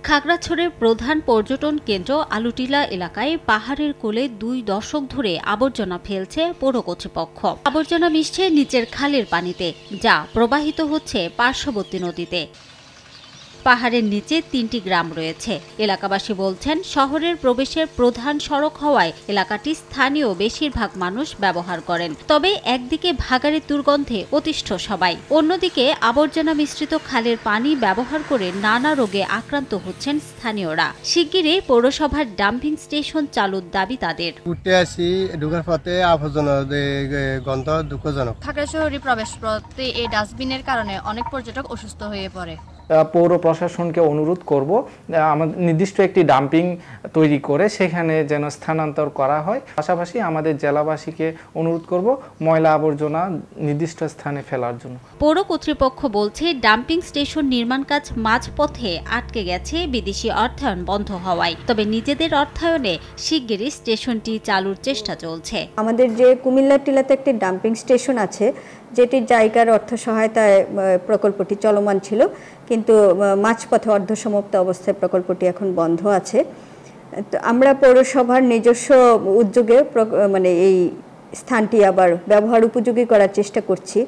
খাগড়াছড়ির প্রধান পর্যটন কেন্দ্র আলুটিলা এলাকায় পাহাড়ের কোলে 2 দশক ধরে আবর্জনা ফেলছে পৌর কর্তৃপক্ষ। আবর্জনা মিশছে নিচের খালের পানিতে, যা প্রবাহিত হচ্ছে পার্শ্ববর্তী নদীতে। পাহাড়ের নিচে 3টি গ্রাম রয়েছে। এলাকাবাসী বলছেন, শহরের প্রবেশের প্রধান সড়ক হওয়ায় এলাকাটি স্থানীয় বেশিরভাগ মানুষ ব্যবহার করেন। তবে একদিকে ভাগাড়ের দুর্গন্ধে অতিষ্ঠ সবাই, অন্যদিকে আবর্জনা মিশ্রিত খালের পানি ব্যবহার করে নানা রোগে আক্রান্ত হচ্ছেন স্থানীয়রা। শিগগিরই পৌরসভার ডাম্পিং স্টেশন চালুর দাবি তাদের। উঠে আসি ঢোকার পথে আবর্জনা গন্ধ দুঃখজনক। খাগড়াছড়ি প্রবেশ পথে এই ডাস্টবিনের কারণে অনেক পর্যটক অসুস্থ হয়ে পড়ে। পৌর প্রশাসনকে অনুরোধ করব আমাদের নির্দিষ্ট একটি ডাম্পিং তৈরি করে সেখানে যেন স্থানান্তর করা হয়। পাশাপাশি আমাদের জেলাবাসীকে অনুরোধ করব ময়লা আবর্জনা নির্দিষ্ট স্থানে ফেলার জন্য। পৌর কর্তৃপক্ষ বলছে, ডাম্পিং স্টেশন নির্মাণ কাজ মাঝপথে আটকে গেছে বিদেশি অর্থায়ন বন্ধ হওয়ায়। তবে নিজেদের অর্থায়নে শিগগিরই স্টেশনটি চালুর চেষ্টা চলছে। আমাদের যে কুমিল্লা টিলাতে একটি ডাম্পিং স্টেশন আছে, যেটির জায়গার অর্থ সহায়তায় প্রকল্পটি চলমান ছিল, কিন্তু মাঝপথে অর্ধসমাপ্ত অবস্থায় প্রকল্পটি এখন বন্ধ আছে। তো আমরা পৌরসভার নিজস্ব উদ্যোগে এই স্থানটি আবার ব্যবহার উপযোগী করার চেষ্টা করছি।